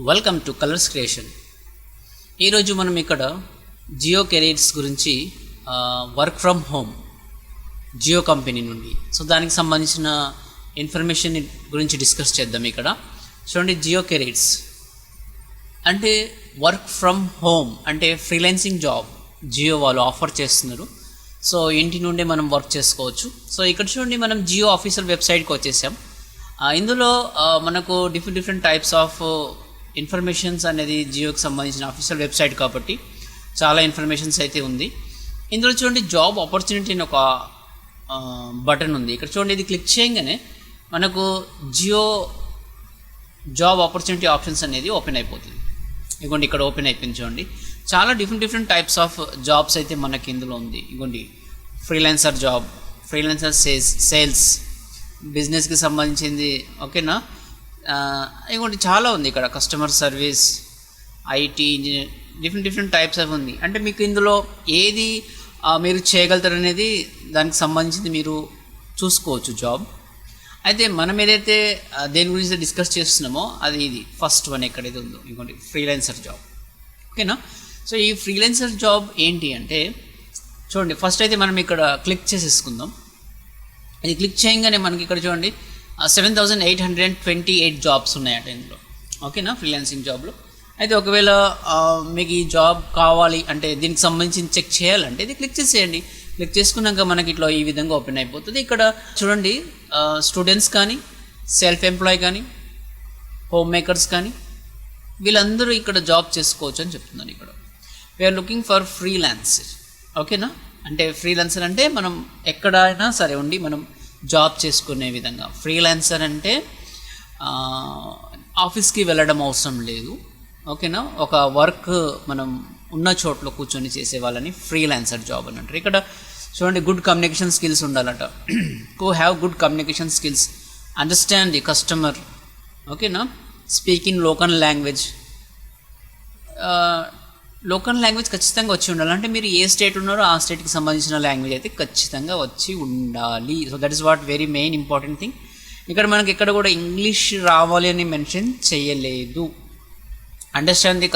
Welcome to colours creation. ఈరోజు మనం ఇక్కడ జియో కెరీర్స్ గురించి work from home Jio company నుండి దానికి సంబంధించిన ఇన్ఫర్మేషన్ గురించి డిస్కస్ చేద్దాం. ఇక్కడ చూడండి, జియో కెరీర్స్ అంటే వర్క్ ఫ్రమ్ హోమ్ అంటే ఫ్రీలాన్సింగ్ జాబ్ జియో వాళ్ళు ఆఫర్ చేస్తున్నారు. ఇంటి నుండే మనం వర్క్ చేసుకోవచ్చు. ఇక్కడ చూడండి, మనం జియో ఆఫీషియల్ వెబ్సైట్కి వచ్చేసాం. ఇందులో మనకు డిఫరెంట్ టైప్స్ ఆఫ్ ఇన్ఫర్మేషన్స్ అనేది జియోకి సంబంధించిన ఆఫీషియల్ వెబ్సైట్ కాబట్టి చాలా ఇన్ఫర్మేషన్స్ అయితే ఉంది. ఇందులో చూడండి, జాబ్ ఆపర్చునిటీ అని ఒక బటన్ ఉంది. ఇక్కడ చూడండి, ఇది క్లిక్ చేయగానే మనకు జియో జాబ్ ఆపర్చునిటీ ఆప్షన్స్ అనేది ఓపెన్ అయిపోతుంది. ఇగోండి, ఇక్కడ ఓపెన్ అయిపోయింది. చూడండి, చాలా డిఫరెంట్ టైప్స్ ఆఫ్ జాబ్స్ అయితే మనకి ఇందులో ఉంది. ఇగోండి, ఫ్రీలాన్సర్ జాబ్, ఫ్రీలాన్సర్ సేల్స్, బిజినెస్కి సంబంధించింది. ఓకేనా, ఇంకోటి చాలా ఉంది ఇక్కడ. Customer service, IT engineer, different types of ఉంది. అంటే మీకు ఇందులో ఏది మీరు చేయగలుగుతారు అనేది దానికి సంబంధించింది మీరు చూసుకోవచ్చు జాబ్. అయితే మనం ఏదైతే దేని గురించి డిస్కస్ చేస్తున్నామో అది ఇది ఫస్ట్ వన్ ఎక్కడైతే ఉందో, ఇంకోటి ఫ్రీలాన్సర్ జాబ్. ఓకేనా, ఈ ఫ్రీలాన్సర్ జాబ్ ఏంటి అంటే చూడండి, ఫస్ట్ అయితే మనం ఇక్కడ క్లిక్ చేసేసుకుందాం. ఇది క్లిక్ చేయగానే మనకి ఇక్కడ చూడండి 7,828 జాబ్స్ ఉన్నాయట ఇందులో. ఓకేనా, ఫ్రీలాన్సింగ్ జాబ్లో. అయితే ఒకవేళ మీకు ఈ జాబ్ కావాలి అంటే దీనికి సంబంధించి చెక్ చేయాలంటే ఇది క్లిక్ చేసేయండి. క్లిక్ చేసుకున్నాక మనకి ఇట్లా ఈ విధంగా ఓపెన్ అయిపోతుంది. ఇక్కడ చూడండి, స్టూడెంట్స్ కానీ, సెల్ఫ్ ఎంప్లాయ్ కానీ, హోమ్ మేకర్స్ కానీ వీళ్ళందరూ ఇక్కడ జాబ్ చేసుకోవచ్చు అని చెప్తున్నాను. ఇక్కడ వీఆర్ లుకింగ్ ఫర్ ఫ్రీలాన్సర్. ఓకేనా, అంటే ఫ్రీలాన్సర్ అంటే మనం ఎక్కడైనా సరే ఉండి మనం జాబ్ చేసుకునే విధంగా. ఫ్రీలాన్సర్ అంటే ఆఫీస్కి వెళ్ళడం అవసరం లేదు. ఓకేనా, ఒక వర్క్ మనం ఉన్న చోట్ల కూర్చొని చేసే వాళ్ళని ఫ్రీలాన్సర్ జాబ్ అని అంటారు. ఇక్కడ చూడండి, గుడ్ కమ్యూనికేషన్ స్కిల్స్ ఉండాలట. To have good communication skills, understand the customer. ఓకేనా, speak in local language. Local language ఖచ్చితంగా వచ్చి ఉండాలి. అంటే మీరు ఏ స్టేట్ ఉన్నారో ఆ స్టేట్కి సంబంధించిన లాంగ్వేజ్ అయితే ఖచ్చితంగా వచ్చి ఉండాలి. That is what very main important thing. ఇక్కడ మనకి ఎక్కడ కూడా ఇంగ్లీష్ రావాలి అని మెన్షన్ చేయలేదు. అండర్స్టాండ్ ది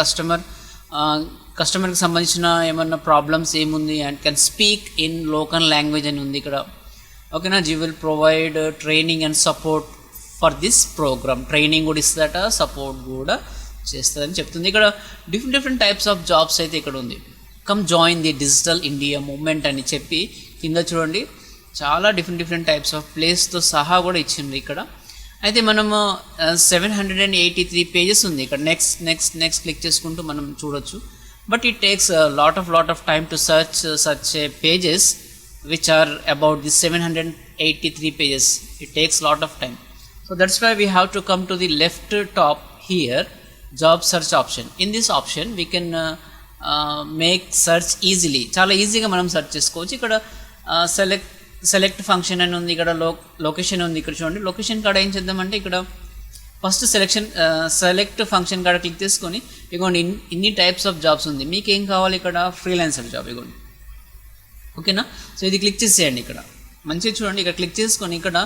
కస్టమర్కి సంబంధించిన ఏమన్నా ప్రాబ్లమ్స్ ఏముంది and can speak in local language అని ఉంది ఇక్కడ. ఓకేనా, జీ will provide training and support for this program. Training కూడా ఇస్తుందట, సపోర్ట్ కూడా చేస్తుందని చెప్తుంది. ఇక్కడ డిఫరెంట్ టైప్స్ ఆఫ్ జాబ్స్ అయితే ఇక్కడ ఉంది. Come join the digital India movement అని చెప్పి కింద చూడండి, చాలా డిఫరెంట్ టైప్స్ ఆఫ్ ప్లేస్తో సహా కూడా ఇచ్చింది ఇక్కడ. అయితే మనము 783 పేజెస్ ఉంది ఇక్కడ. నెక్స్ట్ క్లిక్ చేసుకుంటూ మనం చూడొచ్చు. But it takes lot of time to search pages which are about the 783 pages. It takes lot of time. So that's why we have to come to the left top here, job search option. In this option we can make search easily. చాలా ఈజీగా మనం search చేసుకోవచ్చు. ఇక్కడ select function అని ఉంది. ఇక్కడ location ఉంది. ఇక్కడ చూడండి, లొకేషన్ కాడ ఏం చేద్దామంటే ఇక్కడ ఫస్ట్ సెలెక్ట్ ఫంక్షన్ కాడ క్లిక్ చేసుకొని ఇగోండి, ఇన్ని టైప్స్ ఆఫ్ జాబ్స్ ఉంది. మీకు ఏం కావాలి ఇక్కడ? Freelancer job. ఇగోండి, ఓకేనా. ఇది క్లిక్ చేసేయండి. ఇక్కడ మంచిగా చూడండి, ఇక్కడ క్లిక్ చేసుకొని ఇక్కడ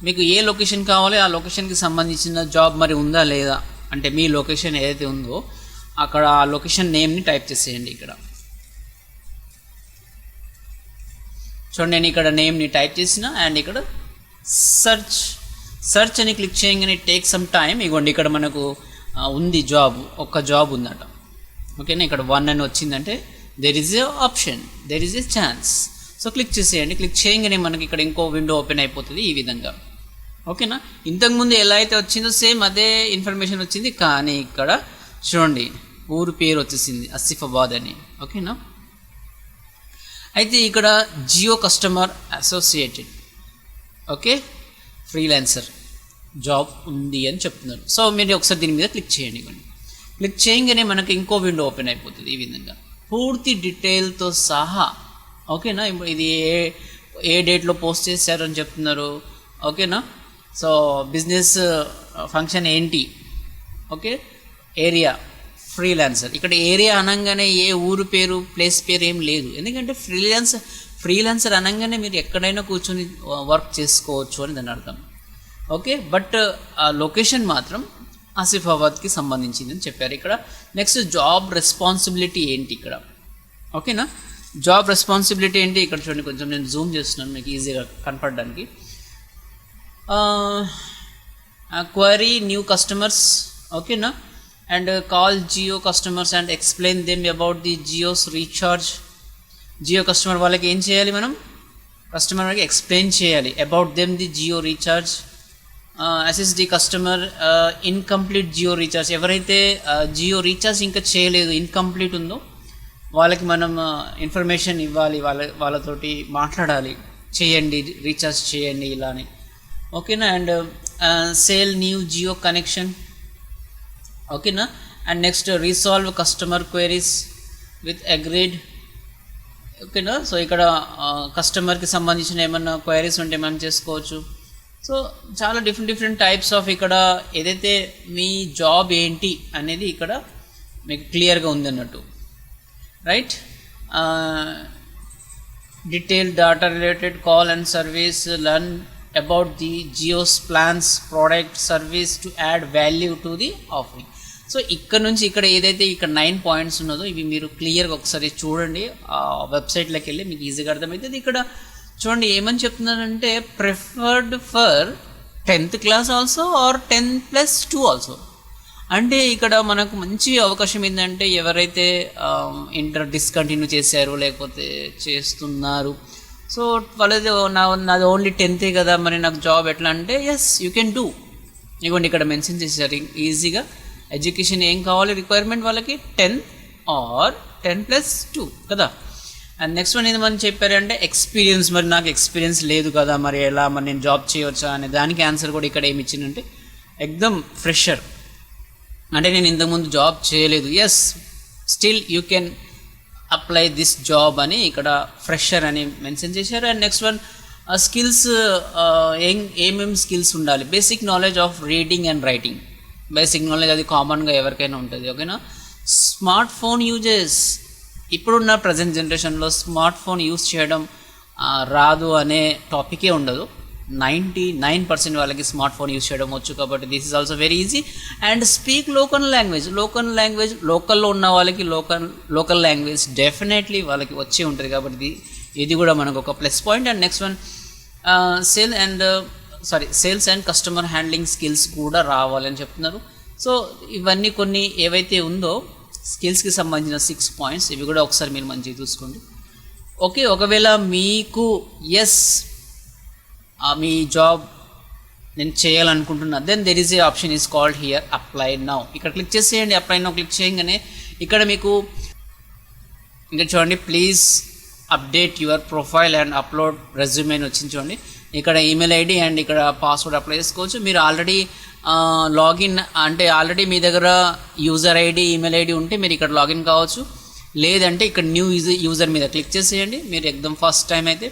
మీకు ఏ లొకేషన్ కావాలి ఆ లొకేషన్కి సంబంధించిన జాబ్ మరి ఉందా లేదా అంటే మీ లొకేషన్ ఏదైతే ఉందో అక్కడ ఆ లొకేషన్ నేమ్ని టైప్ చేసేయండి. ఇక్కడ చూడండి, నేను ఇక్కడ నేమ్ని టైప్ చేసిన అండ్ ఇక్కడ సెర్చ్ అని క్లిక్ చేయగానే టేక్ సమ్ టైమ్. ఇగోండి, ఇక్కడ మనకు ఉంది జాబ్, ఒక్క జాబ్ ఉందట. ఓకేనా, ఇక్కడ 1 అని వచ్చిందంటే there is a option, there is A chance. Click చేసేయండి. క్లిక్ చేయగానే మనకి ఇక్కడ ఇంకో విండో ఓపెన్ అయిపోతుంది ఈ విధంగా. ఓకేనా, ఇంతకుముందు ఎలా అయితే వచ్చిందో సేమ్ అదే ఇన్ఫర్మేషన్ వచ్చింది, కానీ ఇక్కడ చూడండి ఊరు పేరు వచ్చేసింది, ఆసిఫాబాద్ అని. ఓకేనా, అయితే ఇక్కడ Jio customer associated okay freelancer job ఉంది అని చెప్తున్నారు. మీరు ఒకసారి దీని మీద క్లిక్ చేయండి. క్లిక్ చేయగానే మనకి ఇంకో విండో ఓపెన్ అయిపోతుంది ఈ విధంగా, పూర్తి డీటెయిల్తో సహా. ఓకేనా, ఇది ఏ డేట్లో పోస్ట్ చేశారు అని చెప్తున్నారు. ఓకేనా, బిజినెస్ ఫంక్షన్ ఏంటి, ఓకే, ఏరియా, ఫ్రీలాన్సర్. ఇక్కడ ఏరియా అనగానే ఏ ఊరు పేరు, ప్లేస్ పేరు ఏం లేదు. ఎందుకంటే ఫ్రీలాన్సర్ అనగానే మీరు ఎక్కడైనా కూర్చొని వర్క్ చేసుకోవచ్చు అని దాని అర్థం. ఓకే, బట్ లొకేషన్ మాత్రం ఆసిఫాబాద్కి సంబంధించింది అని చెప్పారు ఇక్కడ. నెక్స్ట్ జాబ్ రెస్పాన్సిబిలిటీ ఏంటి ఇక్కడ, ఓకేనా. జాబ్ రెస్పాన్సిబిలిటీ ఏంటి ఇక్కడ చూడండి, కొంచెం నేను జూమ్ చేస్తున్నాను మీకు ఈజీగా కనపడడానికి. క్వరీ న్యూ కస్టమర్స్, ఓకేనా, and call Jio customers and explain them about the Jio's recharge. Jio customer వాళ్ళకి ఏం చేయాలి, మనం కస్టమర్ వాళ్ళకి ఎక్స్ప్లెయిన్ చేయాలి about them the Jio recharge. Assist the customer incomplete Jio recharge, ఎవరైతే జియో రీఛార్జ్ ఇంకా చేయలేదు, ఇన్కంప్లీట్ ఉందో వాళ్ళకి మనం ఇన్ఫర్మేషన్ ఇవ్వాలి, వాళ్ళతోటి మాట్లాడాలి, చేయండి రీఛార్జ్ చేయండి ఇలా అని, ఓకేనా. And sale new Jio connection, ఓకేనా. And next resolve customer queries with agreed, ఓకేనా. సో ఇక్కడ కస్టమర్కి సంబంధించిన ఏమన్నా క్వైరీస్ ఉంటే మనం చేసుకోవచ్చు. సో చాలా డిఫరెంట్ టైప్స్ ఆఫ్ ఇక్కడ ఏదైతే మీ జాబ్ ఏంటి అనేది ఇక్కడ మీకు క్లియర్గా ఉంది అన్నట్టు, right. Detail data related call and service, learn about the Jio's plans, product, service to add value to the offering. So ఇక్కడ నుంచి ఇక్కడ ఏదైతే ఇక్కడ 9 పాయింట్స్ ఉన్నదో ఇవి మీరు క్లియర్గా ఒకసారి చూడండి, ఆ వెబ్సైట్లోకి వెళ్ళి మీకు ఈజీగా అర్థమవుతుంది. ఇక్కడ చూడండి ఏమని చెప్తున్నారంటే preferred for 10th class also or 10+2 also. అంటే ఇక్కడ మనకు మంచి అవకాశం ఏంటంటే ఎవరైతే ఇంటర్ డిస్కంటిన్యూ చేశారు లేకపోతే చేస్తున్నారు, సో వాళ్ళది నాది ఓన్లీ 10th కదా, మరి నాకు జాబ్ ఎట్లా అంటే ఎస్ యూ కెన్ డూ. ఇవ్వండి ఇక్కడ మెన్షన్ చేశారు ఈజీగా, ఎడ్యుకేషన్ ఏం కావాలి రిక్వైర్మెంట్ వాళ్ళకి 10 ఆర్ 10+2 కదా. అండ్ నెక్స్ట్ వన్ ఏమని చెప్పారంటే ఎక్స్పీరియన్స్, మరి నాకు ఎక్స్పీరియన్స్ లేదు కదా, మరి ఎలా, మరి నేను జాబ్ చేయవచ్చా అనే దానికి ఆన్సర్ కూడా ఇక్కడ ఏమి ఇచ్చిందంటే ఎక్దమ్ ఫ్రెషర్, అంటే నేను ఇంతకుముందు జాబ్ చేయలేదు, yes still you can apply this job అని ఇక్కడ ఫ్రెషర్ అని మెన్షన్ చేశారు. అండ్ నెక్స్ట్ వన్ స్కిల్స్, ఏమేమి స్కిల్స్ ఉండాలి, basic knowledge of reading and writing, basic knowledge అది కామన్గా ఎవరికైనా ఉంటుంది, ఓకేనా. స్మార్ట్ ఫోన్ యూజెస్, ఇప్పుడున్న ప్రజెంట్ జనరేషన్లో స్మార్ట్ ఫోన్ యూజ్ చేయడం రాదు అనే టాపికే ఉండదు, 99% వాళ్ళకి స్మార్ట్ ఫోన్ యూజ్ చేయడం వచ్చు, కాబట్టి this is also very easy. And speak local language, లోకల్లో ఉన్న వాళ్ళకి లోకల్ లాంగ్వేజ్ డెఫినెట్లీ వాళ్ళకి వచ్చే ఉంటుంది, కాబట్టి ఇది కూడా మనకు ఒక plus point. And next one sales and customer handling skills కూడా రావాలని చెప్తున్నారు. సో ఇవన్నీ కొన్ని ఏవైతే ఉందో స్కిల్స్కి సంబంధించిన 6 పాయింట్స్, ఇవి కూడా ఒకసారి మీరు మంచిగా చూసుకోండి, ఓకే. ఒకవేళ మీకు ఎస్ మీ జాబ్ నేను చేయాలనుకుంటున్నా, then there is a option is called here apply now. ఇక్కడ క్లిక్ చేసేయండి, అప్లై నౌ క్లిక్ చేయగానే ఇక్కడ మీకు ఇంకా చూడండి please update your profile and upload resume అని వచ్చింది చూడండి. ఇక్కడ ఈమెయిల్ ఐడి అండ్ ఇక్కడ పాస్వర్డ్ అప్లై చేసుకోవచ్చు. మీరు ఆల్రెడీ లాగిన్ అంటే ఆల్రెడీ మీ దగ్గర యూజర్ ఐడి ఈమెయిల్ ఐడి ఉంటే మీరు ఇక్కడ లాగిన్ కావచ్చు, లేదంటే ఇక్కడ న్యూ యూజర్ మీద క్లిక్ చేసేయండి. మీరు ఎక్దమ్ ఫస్ట్ టైం అయితే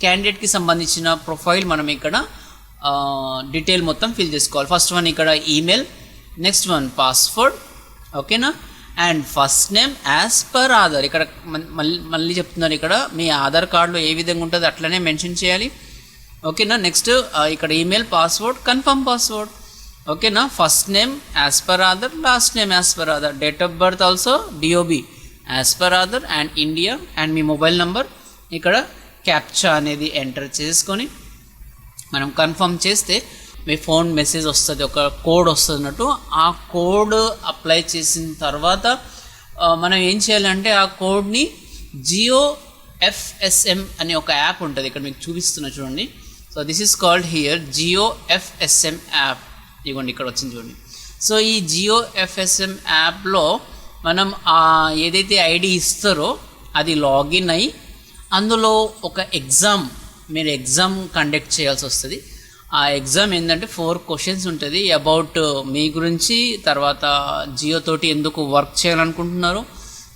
క్యాండిడేట్కి సంబంధించిన ప్రొఫైల్ మనం ఇక్కడ డీటెయిల్ మొత్తం ఫిల్ చేసుకోవాలి. ఫస్ట్ వన్ ఇక్కడ ఈమెయిల్, నెక్స్ట్ వన్ పాస్వర్డ్, ఓకేనా. And first name as per Aadhaar, ఇక్కడ మళ్ళీ చెప్తున్నారు ఇక్కడ మీ ఆధార్ కార్డులో ఏ విధంగా ఉంటుందో అట్లనే మెన్షన్ చేయాలి, ఓకేనా. నెక్స్ట్ ఇక్కడ ఈమెయిల్, పాస్వర్డ్, కన్ఫర్మ్ పాస్వర్డ్, ఓకేనా. First name as per Aadhaar, last name as per Aadhaar, date of birth also DOB as per Aadhaar and India, and me mobile number ఇక్కడ క్యాప్చా అనేది ఎంటర్ చేసుకొని మనం కన్ఫర్మ్ చేస్తే మీ ఫోన్ మెసేజ్ వస్తుంది, ఒక code వస్తుంది అన్నట్టు. ఆ కోడ్ అప్లై చేసిన తర్వాత మనం ఏం చేయాలంటే ఆ కోడ్ని జియో FSM అనే ఒక యాప్ ఉంటుంది, ఇక్కడ మీకు చూపిస్తున్నా చూడండి. So this is called here Jio FSM app, ఇదిగోండి ఇక్కడ వచ్చింది చూడండి. సో ఈ జియో FSM యాప్లో మనం ఏదైతే ఐడి ఇస్తారో అది లాగిన్ అయ్యి అందులో ఒక మీరు ఎగ్జామ్ కండక్ట్ చేయాల్సి వస్తుంది. ఆ ఎగ్జామ్ ఏంటంటే 4 క్వశ్చన్స్ ఉంటుంది అబౌట్ మీ గురించి, తర్వాత జియో తోటి ఎందుకు వర్క్ చేయాలనుకుంటున్నారు,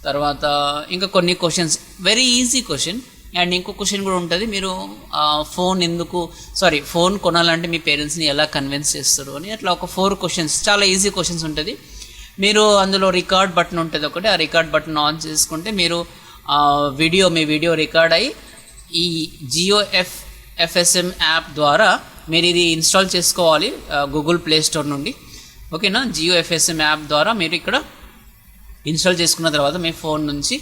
తర్వాత ఇంకా కొన్ని questions, very easy question. And ఇంకో క్వశ్చన్ కూడా ఉంటుంది, మీరు ఫోన్ కొనాలంటే మీ పేరెంట్స్ని ఎలా కన్విన్స్ చేస్తారు అని, అట్లా ఒక 4 క్వశ్చన్స్, చాలా ఈజీ క్వశ్చన్స్ ఉంటుంది. మీరు అందులో రికార్డ్ బటన్ ఉంటుంది ఒకటి, ఆ రికార్డ్ బటన్ ఆన్ చేసుకుంటే మీరు మీ వీడియో రికార్డ్ అయ్యి ఈ జియో FSM యాప్ ద్వారా మీరు ఇది ఇన్స్టాల్ చేసుకోవాలి గూగుల్ ప్లే స్టోర్ నుండి. ఓకేనా. జియో ఎఫ్ఎస్ఎం యాప్ ద్వారా మీరు ఇక్కడ ఇన్స్టాల్ చేసుకున్న తర్వాత మీ ఫోన్ నుంచి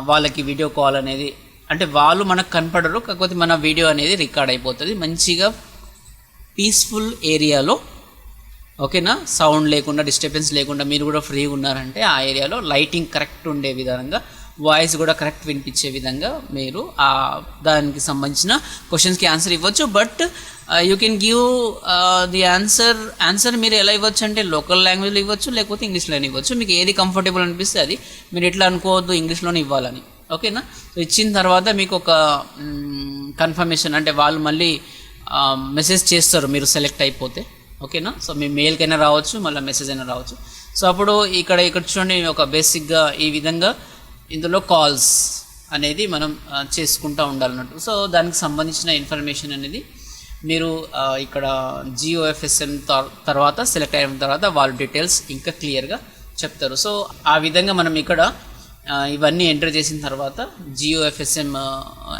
వాళ్ళకి వీడియో కాల్ అనేది, అంటే వాళ్ళు మనకు కనపడరు, కాకపోతే మన వీడియో అనేది రికార్డ్ అయిపోతుంది మంచిగా పీస్ఫుల్ ఏరియాలో. ఓకేనా, సౌండ్ లేకుండా, డిస్టర్బెన్స్ లేకుండా మీరు కూడా ఫ్రీగా ఉన్నారంటే ఆ ఏరియాలో లైటింగ్ కరెక్ట్ ఉండే విధంగా, వాయిస్ కూడా కరెక్ట్ వినిపించే విధంగా మీరు దానికి సంబంధించిన క్వశ్చన్స్కి ఆన్సర్ ఇవ్వచ్చు. But you can give the answer మీరు ఎలా ఇవ్వచ్చు అంటే లోకల్ లాంగ్వేజ్లో ఇవ్వచ్చు, లేకపోతే ఇంగ్లీష్లో ఇవ్వచ్చు. మీకు ఏది కంఫర్టబుల్ అనిపిస్తే అది. మీరు ఎట్లా అనుకోవద్దు ఇంగ్లీష్లోనే ఇవ్వాలని. ఓకేనా. సో ఇచ్చిన తర్వాత మీకు ఒక కన్ఫర్మేషన్, అంటే వాళ్ళు మళ్ళీ మెసేజ్ చేస్తారు మీరు సెలెక్ట్ అయిపోతే. ఓకేనా. సో మీ మెయిల్కైనా రావచ్చు, మళ్ళీ మెసేజ్ అయినా రావచ్చు. సో అప్పుడు ఇక్కడ చూడండి, ఒక బేసిక్గా ఈ విధంగా ఇందులో కాల్స్ అనేది మనం చేసుకుంటూ ఉండాలన్నట్టు. సో దానికి సంబంధించిన ఇన్ఫర్మేషన్ అనేది మీరు ఇక్కడ జియో ఎఫ్ఎస్ఎం తర్వాత సెలెక్ట్ అయిన తర్వాత వాళ్ళ డీటెయిల్స్ ఇంకా క్లియర్గా చెప్తారు. సో ఆ విధంగా మనం ఇక్కడ ఇవన్నీ ఎంటర్ చేసిన తర్వాత జియో ఎఫ్ఎస్ఎం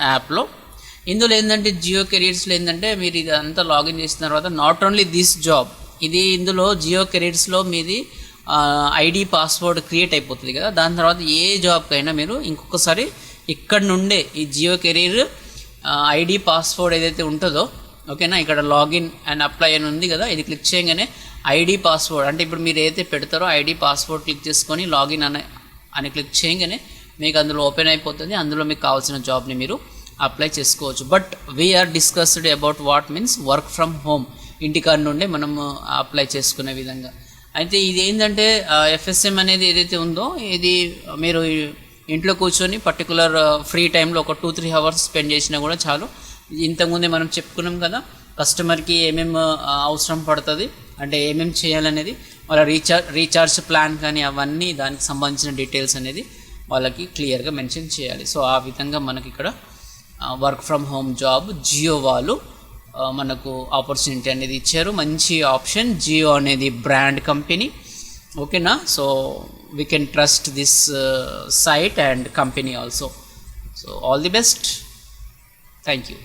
యాప్లో ఇందులో ఏంటంటే జియో కెరీర్స్లో ఏంటంటే మీరు ఇదంతా లాగిన్ చేసిన తర్వాత నాట్ ఓన్లీ దిస్ జాబ్, ఇది ఇందులో జియో కెరీర్స్లో మీది ఐడి పాస్వర్డ్ క్రియేట్ అయిపోతుంది కదా. దాని తర్వాత ఏ జాబ్కైనా మీరు ఇంకొకసారి ఇక్కడ నుండే ఈ జియో కెరీర్ ఐడి పాస్వర్డ్ ఏదైతే ఉంటుందో, ఓకేనా, ఇక్కడ లాగిన్ అండ్ అప్లై అని ఉంది కదా, ఇది క్లిక్ చేయగానే ఐడి పాస్వర్డ్, అంటే ఇప్పుడు మీరు ఏదైతే పెడతారో ఐడి పాస్వర్డ్ క్లిక్ చేసుకొని లాగిన్ అని క్లిక్ చేయగానే మీకు అందులో ఓపెన్ అయిపోతుంది. అందులో మీకు కావాల్సిన జాబ్ని మీరు అప్లై చేసుకోవచ్చు. But we are discussed about what means work from home, ఇంటికాడ నుండే మనం అప్లై చేసుకునే విధంగా. అయితే ఇది ఏంటంటే ఎఫ్ఎస్ఎం అనేది ఏదైతే ఉందో ఇది మీరు ఇంట్లో కూర్చొని పర్టికులర్ ఫ్రీ టైంలో ఒక 2-3 అవర్స్ స్పెండ్ చేసినా కూడా చాలు. ఇంతకుముందే మనం చెప్పుకున్నాం కదా కస్టమర్కి ఏమేమి అవసరం పడుతుంది, అంటే ఏమేమి చేయాలనేది, వాళ్ళ రీఛార్జ్ ప్లాన్ కానీ అవన్నీ దానికి సంబంధించిన డీటెయిల్స్ అనేది వాళ్ళకి క్లియర్గా మెన్షన్ చేయాలి. సో ఆ విధంగా మనకి ఇక్కడ work from home job Jio వాళ్ళు మనకు ఆపర్చునిటీ అనేది ఇచ్చారు. మంచి ఆప్షన్. జియో అనేది బ్రాండ్ కంపెనీ. ఓకేనా. So we can trust this site and company also. So all the best. Thank you.